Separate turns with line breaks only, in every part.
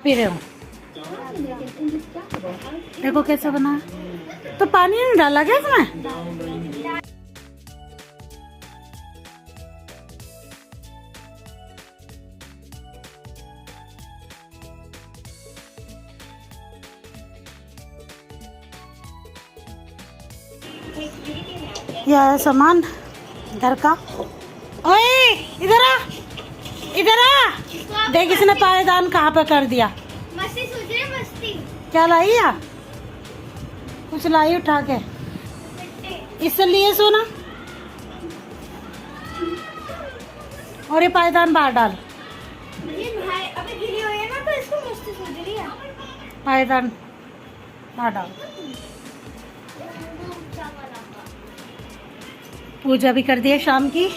P रहे हो? देखो कैसे बना है। तो पानी नहीं डाला क्या इसमें? यह है सामान घर का। ओए इधर आ, इधर आ। देख इसने पायदान कहाँ पे कर दिया।
मस्ती सोच रहे मस्ती।
क्या लाई है? कुछ लाई उठा के इसलिए सोना। और ये पायदान बाहर डाल।
ये भाई अभी गिरी हुई है ना तो इसको मस्ती सोच रही है।
पायदान बाहर डाल। पूजा भी कर दी है शाम की।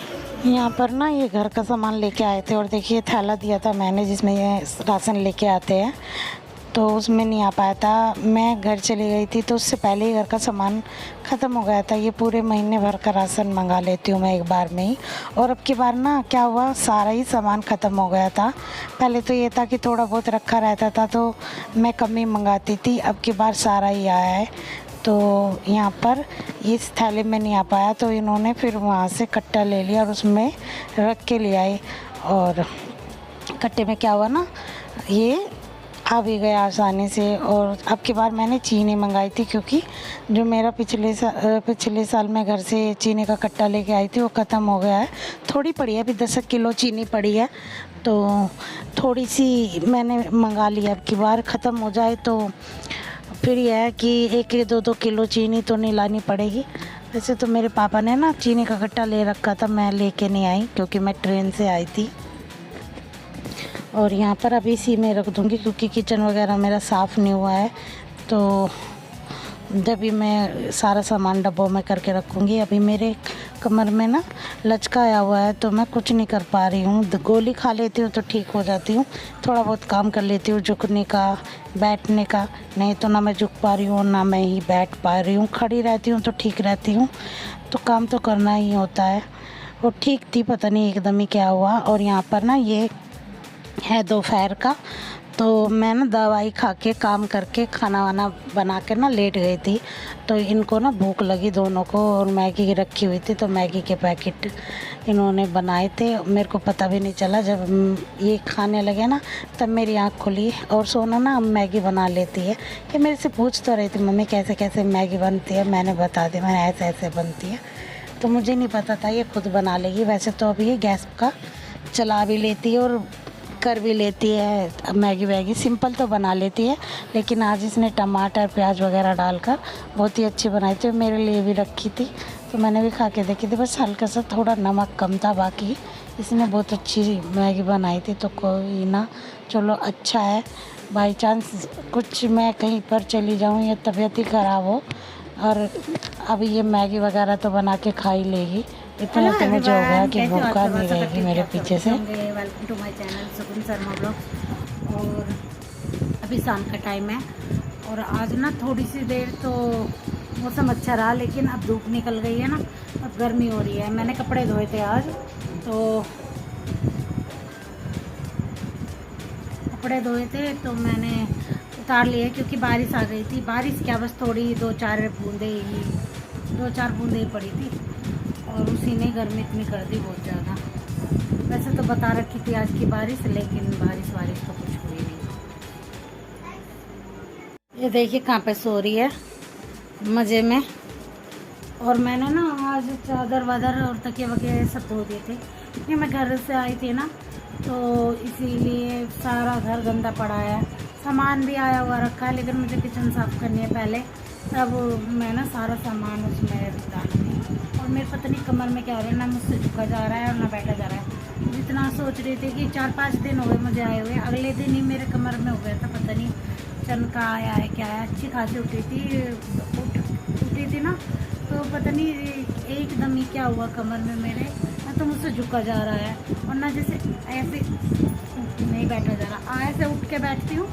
यहाँ पर ना ये घर का सामान लेके आए थे और देखिए थैला दिया था मैंने जिसमें ये राशन लेके आते हैं, तो उसमें नहीं आ पाया था। मैं घर चली गई थी तो उससे पहले ही घर का सामान ख़त्म हो गया था। ये पूरे महीने भर का राशन मंगा लेती हूँ मैं एक बार में ही। और अब की बार ना क्या हुआ, सारा ही सामान ख़त्म हो गया था। पहले तो ये था कि थोड़ा बहुत रखा रहता था तो मैं कम ही मंगाती थी, अब की बार सारा ही आया है। तो यहाँ पर इस थैले में नहीं आ पाया तो इन्होंने फिर वहाँ से कट्टा ले लिया और उसमें रख के ले आए। और कट्टे में क्या हुआ ना, ये आ भी गया आसानी से। और अब की बार मैंने चीनी मंगाई थी क्योंकि जो मेरा पिछले साल मैं घर से चीनी का कट्टा लेके आई थी वो ख़त्म हो गया है। थोड़ी पड़ी है, अभी 10 किलो चीनी पड़ी है तो थोड़ी सी मैंने मंगा ली। अब की बार ख़त्म हो जाए तो फिर यह है कि 1-2 किलो चीनी तो नहीं लानी पड़ेगी। वैसे तो मेरे पापा ने ना चीनी का कट्टा ले रखा था, मैं लेके नहीं आई क्योंकि मैं ट्रेन से आई थी। और यहाँ पर अभी इसी में रख दूँगी क्योंकि किचन वगैरह मेरा साफ़ नहीं हुआ है, तो जब भी मैं सारा सामान डब्बों में करके रखूँगी। अभी मेरे कमर में ना लचका आया हुआ है तो मैं कुछ नहीं कर पा रही हूँ। गोली खा लेती हूँ तो ठीक हो जाती हूँ, थोड़ा बहुत काम कर लेती हूँ झुकने का बैठने का, नहीं तो ना मैं झुक पा रही हूँ ना मैं ही बैठ पा रही हूँ। खड़ी रहती हूँ तो ठीक रहती हूँ, तो काम तो करना ही होता है। और ठीक थी, पता नहीं एकदम ही क्या हुआ। और यहाँ पर ना ये है दोपहर का, तो मैं ना दवाई खा के काम करके खाना वाना बना के ना लेट गई थी, तो इनको ना भूख लगी दोनों को और मैगी रखी हुई थी तो मैगी के पैकेट इन्होंने बनाए थे। मेरे को पता भी नहीं चला, जब ये खाने लगे ना तब मेरी आँख खुली। और सोना ना मैगी बना लेती है, कि मेरे से पूछ तो रही थी मम्मी कैसे कैसे मैगी बनती है, मैंने बता दी मैंने ऐसे ऐसे बनती है, तो मुझे नहीं पता था ये खुद बना लेगी। वैसे तो अभी ये गैस का चला भी लेती है और कर भी लेती है, मैगी वैगी सिंपल तो बना लेती है, लेकिन आज इसने टमाटर प्याज वगैरह डालकर बहुत ही अच्छी बनाई थी। मेरे लिए भी रखी थी तो मैंने भी खा के देखी थी, बस हल्का सा थोड़ा नमक कम था, बाकी इसने बहुत अच्छी मैगी बनाई थी। तो कोई ना, चलो अच्छा है। बाई चांस कुछ मैं कहीं पर चली जाऊँ या तबीयत ही ख़राब हो और अभी ये मैगी वगैरह तो बना के खा ही लेगी। इतना तो मुझे हो गया कि भूखा नहीं रहेगी मेरे पीछे से।
वेलकम टू माय चैनल सुकुन शर्मा ब्लॉग्स। और अभी शाम का टाइम है और आज ना थोड़ी सी देर तो मौसम अच्छा रहा, लेकिन अब धूप निकल गई है ना, अब गर्मी हो रही है। मैंने कपड़े धोए थे आज, तो कपड़े धोए थे तो मैंने उतार लिए क्योंकि बारिश आ गई थी। बारिश क्या, बस थोड़ी 2-4 बूंदे ही पड़ी थी और उसी ने गर्मी इतनी कर दी बहुत ज़्यादा। वैसे तो बता रखी थी आज की बारिश, लेकिन बारिश तो कुछ हुई नहीं। ये देखिए कहाँ पे सो रही है मज़े में। और मैंने ना आज चादर वादर और तकिए वगैरह सब धो दिए थे, क्योंकि मैं घर से आई थी ना, तो इसीलिए सारा घर गंदा पड़ा है। सामान भी आया हुआ रखा है, लेकिन मुझे किचन साफ़ करनी है पहले, तब मैं ना सारा सामान उसमें डालूंगी। और मेरे पता नहीं कमर में क्या हो रहा है, ना मुझसे झुका जा रहा है और ना बैठा जा रहा है। जितना सोच रही थी कि 4-5 दिन हो गए मुझे आए हुए, अगले दिन ही मेरे कमर में हो गया था, पता नहीं चनका आया है क्या है। अच्छी खासी उठी थी ना, तो पता नहीं एकदम ही क्या हुआ कमर में मेरे, ना तो मुझसे झुका जा रहा है और ना जैसे ऐसे नहीं बैठा जा रहा। ऐसे उठ के बैठती हूँ,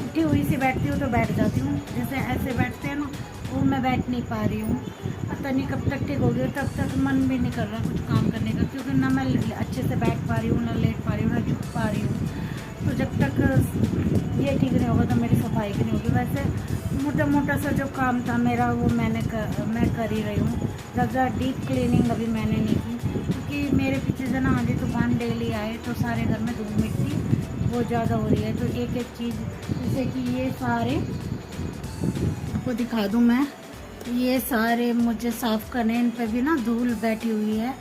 उठी हुई सी बैठती हूँ तो बैठ जाती हूँ, जैसे ऐसे बैठते हैं ना वो मैं बैठ नहीं पा रही हूँ। पता नहीं कब तक ठीक होगी, तब तक मन भी नहीं कर रहा कुछ काम करने का, क्योंकि ना मैं अच्छे से बैठ पा रही हूँ, ना लेट पा रही हूँ, ना झुक पा रही हूँ। तो जब तक ये ठीक नहीं होगा तो मेरी सफाई भी नहीं होगी। वैसे मोटा मोटा सा जो काम था मेरा वो मैं कर ही रही हूँ। ज़्यादा डीप क्लीनिंग अभी मैंने नहीं की, क्योंकि मेरे पीछे से ना आंधी तूफान डेली आए तो सारे घर में धूल मिट्टी बहुत ज़्यादा हो रही है। तो एक एक चीज़ जैसे कि ये सारे आपको दिखा दूँ मैं, ये सारे मुझे साफ़ करने, इन पे भी ना धूल बैठी हुई है।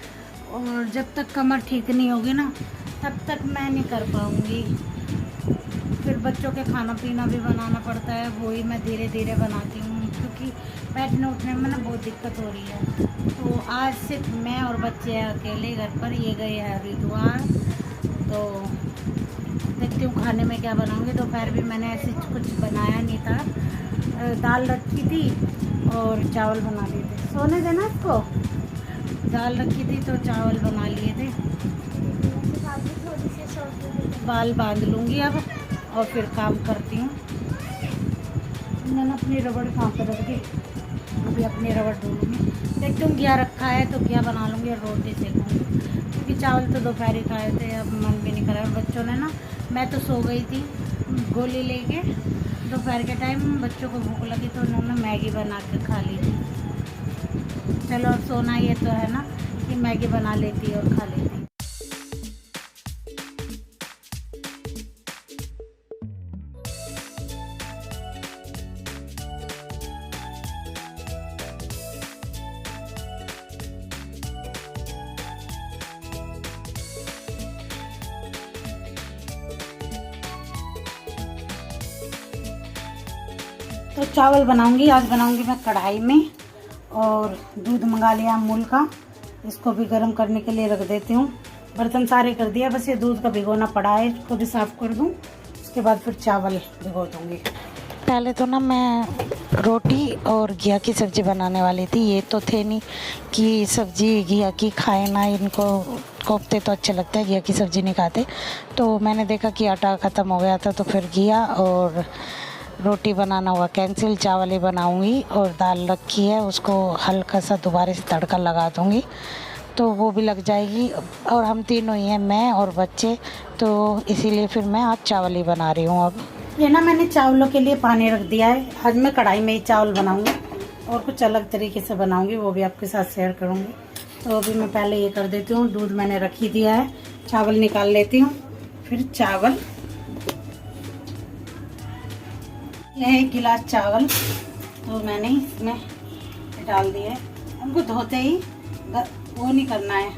और जब तक कमर ठीक नहीं होगी ना तब तक मैं नहीं कर पाऊँगी। फिर बच्चों के खाना पीना भी बनाना पड़ता है, वही मैं धीरे धीरे बनाती हूँ, क्योंकि बैठने उठने में ना बहुत दिक्कत हो रही है। तो आज सिर्फ मैं और बच्चे अकेले घर पर, ये गए हैं हरिद्वार। तो देखती हूँ खाने में क्या बनाऊँगी। दोपहर भी मैंने ऐसे कुछ बनाया नहीं था, दाल रखी थी और चावल बना लिए थे। सोने देना इसको, दाल रखी थी तो चावल बना लिए थे। बाल बांध लूँगी अब और फिर काम करती हूँ। मैंने अपनी रबड़ कहाँ पर रख दी, अभी अपनी रबड़ ढूंढूँगी। देखती हूँ घिया रखा है तो घिया बना लूँगी और रोटी सेकूँगी, क्योंकि चावल तो दोपहर ही खाए थे, अब मन भी नहीं कर रहा। बच्चों ने ना, मैं तो सो गई थी गोली लेके, दोपहर के टाइम बच्चों को भूख लगी तो उन्होंने मैगी बना के खा ली थी। चलो अब सोना ये तो है ना कि मैगी बना लेती और खा लेती। तो चावल बनाऊंगी, आज बनाऊंगी मैं कढ़ाई में। और दूध मंगा लिया अमूल का, इसको भी गर्म करने के लिए रख देती हूँ। बर्तन सारे कर दिया, बस ये दूध का भिगोना पड़ा है, इसको भी साफ़ कर दूँ। उसके बाद फिर चावल भिगो दूँगी।
पहले तो ना मैं रोटी और घिया की सब्ज़ी बनाने वाली थी। ये तो थे नहीं कि सब्ज़ी घिया की खाए ना, इनको कोफ्ते तो अच्छे लगते हैं, घिया की सब्ज़ी नहीं खाते। तो मैंने देखा कि आटा ख़त्म हो गया था, तो फिर घिया और रोटी बनाना हुआ कैंसिल, चावल ही बनाऊंगी। और दाल रखी है, उसको हल्का सा दोबारा से तड़का लगा दूंगी तो वो भी लग जाएगी। और हम तीनों ही हैं, मैं और बच्चे, तो इसीलिए फिर मैं आज चावल ही बना रही हूँ। अब
ये ना मैंने चावलों के लिए पानी रख दिया है। आज मैं कढ़ाई में ही चावल बनाऊंगी और कुछ अलग तरीके से बनाऊंगी, वो भी आपके साथ शेयर करूंगी। तो अभी मैं पहले ये कर देती हूँ, दूध मैंने रख ही दिया है, चावल निकाल लेती हूँ। फिर चावल, यह 1 गिलास चावल तो मैंने इसमें डाल दिए। उनको धोते ही वो नहीं करना है,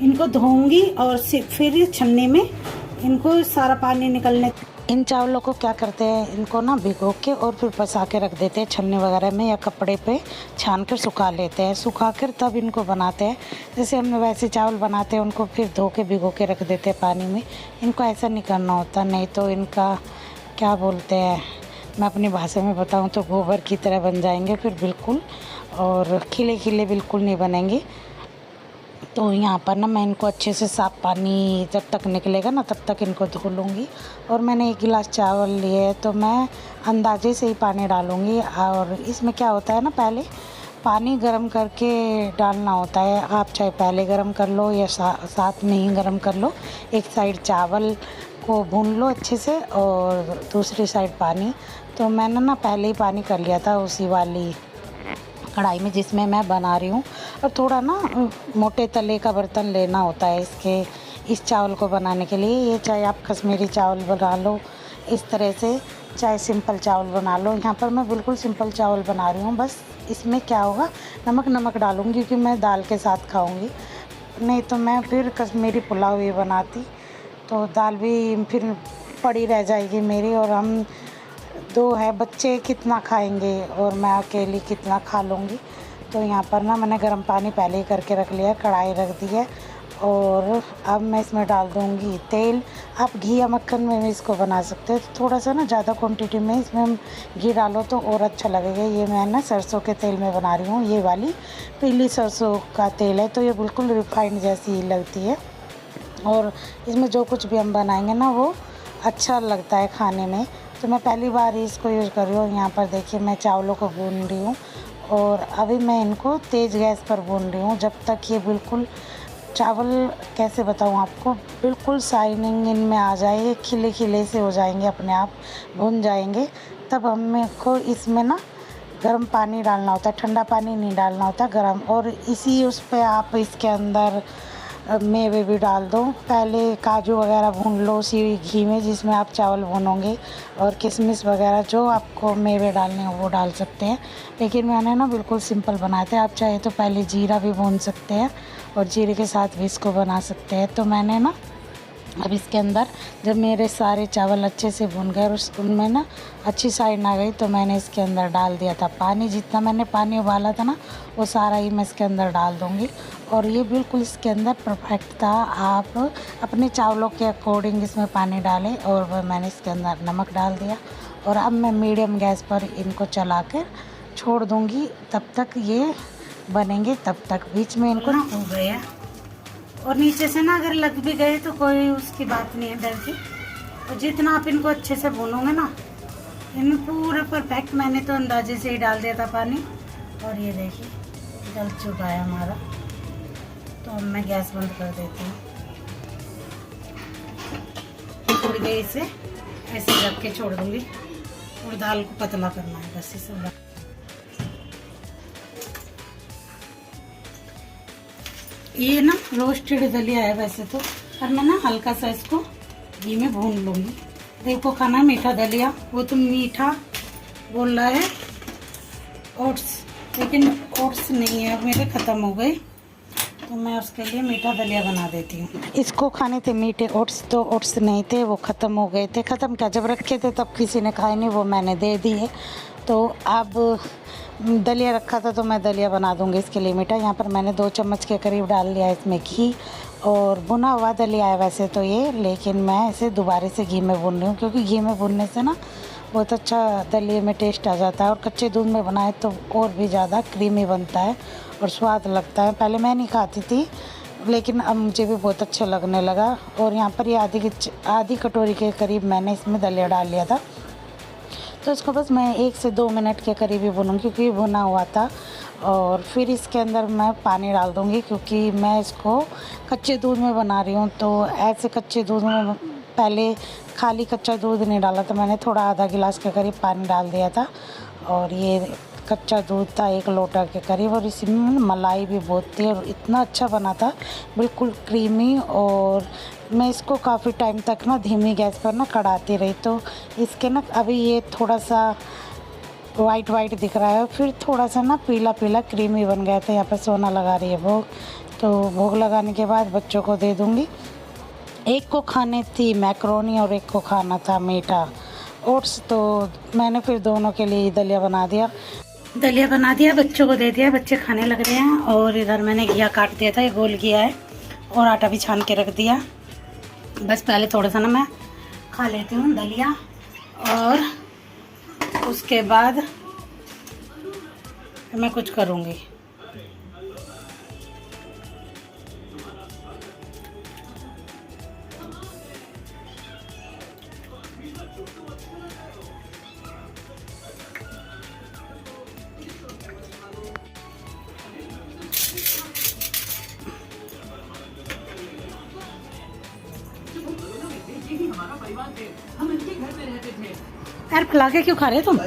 इनको धोऊंगी और फिर छन्नी में इनको सारा पानी निकलने।
इन चावलों को क्या करते हैं, इनको ना भिगो के और फिर पसा के रख देते हैं छन्नी वगैरह में, या कपड़े पे छान कर सुखा लेते हैं। सुखा कर तब इनको बनाते हैं। जैसे हम वैसे चावल बनाते हैं, उनको फिर धो के भिगो के रख देते हैं पानी में। इनको ऐसा नहीं करना होता, नहीं तो इनका क्या बोलते हैं, मैं अपनी भाषा में बताऊं तो गोबर की तरह बन जाएंगे फिर बिल्कुल, और खिले खिले बिल्कुल नहीं बनेंगे। तो यहाँ पर ना मैं इनको अच्छे से साफ़ पानी जब तक निकलेगा ना तब तक इनको धो लूँगी। और मैंने 1 गिलास चावल लिए है तो मैं अंदाजे से ही पानी डालूँगी। और इसमें क्या होता है ना, पहले पानी गरम करके डालना होता है। आप चाहे पहले गरम कर लो या साथ में ही गरम कर लो। एक साइड चावल को भून लो अच्छे से और दूसरी साइड पानी। तो मैंने ना पहले ही पानी कर लिया था उसी वाली कढ़ाई में जिसमें मैं बना रही हूँ। और थोड़ा ना मोटे तले का बर्तन लेना होता है इस चावल को बनाने के लिए। ये चाहे आप कश्मीरी चावल बना लो इस तरह से, चाहे सिंपल चावल बना लो। यहाँ पर मैं बिल्कुल सिंपल चावल बना रही हूँ। बस इसमें क्या होगा, नमक डालूँगी क्योंकि मैं दाल के साथ खाऊँगी, नहीं तो मैं फिर कश्मीरी पुलाव ही बनाती तो दाल भी फिर पड़ी रह जाएगी मेरी। और हम 2 है, बच्चे कितना खाएंगे और मैं अकेली कितना खा लूँगी। तो यहाँ पर ना मैंने गर्म पानी पहले ही करके रख लिया, कढ़ाई रख दी है। और अब मैं इसमें डाल दूँगी तेल। आप घी या मक्खन में भी इसको बना सकते हो, तो थोड़ा सा ना ज़्यादा क्वांटिटी में इसमें घी डालो तो और अच्छा लगेगा। ये मैं ना सरसों के तेल में बना रही हूँ, ये वाली पीली सरसों का तेल है, तो ये बिल्कुल रिफाइंड जैसी ही लगती है। और इसमें जो कुछ भी हम बनाएंगे ना वो अच्छा लगता है खाने में। तो मैं पहली बार ही इसको यूज़ कर रही हूँ। यहाँ पर देखिए मैं चावलों को भून रही हूँ और अभी मैं इनको तेज़ गैस पर भून रही हूँ जब तक ये बिल्कुल चावल कैसे बताऊँ आपको, बिल्कुल शाइनिंग इनमें आ जाए, खिले खिले से हो जाएंगे, अपने आप भुन जाएंगे। तब हमें को इसमें ना गर्म पानी डालना होता है, ठंडा पानी नहीं डालना होता, गर्म। और इसी उस पे आप इसके अंदर मेवे भी डाल दो। पहले काजू वगैरह भून लो उसी घी में जिसमें आप चावल भूनोगे, और किशमिश वगैरह जो आपको मेवे डालने हो वो डाल सकते हैं। लेकिन मैंने ना बिल्कुल सिंपल बनाए थे। आप चाहे तो पहले जीरा भी भून सकते हैं और जीरे के साथ भी इसको बना सकते हैं। तो मैंने ना अब इसके अंदर जब मेरे सारे चावल अच्छे से भुन गए और उनमें ना अच्छी साइड आ गई, तो मैंने इसके अंदर डाल दिया था पानी। जितना मैंने पानी उबाला था ना वो सारा ही मैं इसके अंदर डाल दूँगी। और ये बिल्कुल इसके अंदर परफेक्ट था। आप अपने चावलों के अकॉर्डिंग इसमें पानी डालें। और वह मैंने इसके अंदर नमक डाल दिया। और अब मैं मीडियम गैस पर इनको चला कर छोड़ दूँगी, तब तक ये बनेंगे। तब तक बीच में इनको
ना हो गए हैं। और नीचे से ना अगर लग भी गए तो कोई उसकी बात नहीं है डर की। और जितना आप इनको अच्छे से भूनोगे ना, इनमें पूरा परफेक्ट। मैंने तो अंदाजे से ही डाल दिया था पानी। और ये देखिए गल चुका है हमारा। तो अब मैं गैस बंद कर देती हूँ। थोड़ी देर इसे ऐसे रख के छोड़ दूँगी। और दाल को पतला करना है बस इसे। ये ना रोस्टेड दलिया है वैसे तो, पर मैं ना हल्का सा इसको घी में भून लूँगी। देखो खाना है मीठा दलिया, वो तो मीठा बोल रहा है ओट्स, लेकिन ओट्स नहीं है, मेरे ख़त्म हो गए। तो मैं उसके लिए मीठा दलिया बना देती हूँ।
इसको खाने थे मीठे ओट्स, तो ओट्स नहीं थे, वो ख़त्म हो गए थे। ख़त्म क्या, जब रखे थे तब किसी ने खाए नहीं, वो मैंने दे दिए। तो अब दलिया रखा था तो मैं दलिया बना दूँगी इसके लिए मीठा। यहाँ पर मैंने 2 चम्मच के करीब डाल लिया इसमें घी। और भुना हुआ दलिया है वैसे तो ये, लेकिन मैं इसे दोबारा से घी में भून रही हूँ, क्योंकि घी में भूनने से ना बहुत अच्छा दलिए में टेस्ट आ जाता है। और कच्चे दूध में बनाए तो और भी ज़्यादा क्रीमी बनता है और स्वाद लगता है। पहले मैं नहीं खाती थी, लेकिन अब मुझे भी बहुत अच्छा लगने लगा। और यहाँ पर ये आधी कटोरी के करीब मैंने इसमें दलिया डाल लिया था। तो इसको बस मैं 1 से 2 मिनट के करीब ही भूनूँगी, क्योंकि भुना हुआ था। और फिर इसके अंदर मैं पानी डाल दूँगी, क्योंकि मैं इसको कच्चे दूध में बना रही हूँ। तो ऐसे कच्चे दूध में पहले खाली कच्चा दूध नहीं डाला था मैंने, थोड़ा आधा गिलास के करीब पानी डाल दिया था। और ये कच्चा दूध था 1 लोटा के करीब। और इसमें मलाई भी बहुत थी और इतना अच्छा बना था, बिल्कुल क्रीमी। और मैं इसको काफ़ी टाइम तक ना धीमी गैस पर ना कढ़ाती रही। तो इसके ना अभी ये थोड़ा सा वाइट दिख रहा है, फिर थोड़ा सा ना पीला क्रीमी बन गया था। यहाँ पर सोना लगा रही है भोग। तो भोग लगाने के बाद बच्चों को दे दूँगी। एक को खाने थी मैक्रोनी और एक को खाना था मीठा ओट्स। तो मैंने फिर दोनों के लिए दलिया बना दिया, बच्चों को दे दिया। बच्चे खाने लग रहे हैं। और इधर मैंने घिया काट दिया था, ये गोल घिया है। और आटा भी छान के रख दिया। बस पहले थोड़ा सा ना मैं खा लेती हूँ दलिया, और उसके बाद मैं कुछ करूँगी। यार फैला के क्यों खा रहे हो तुम?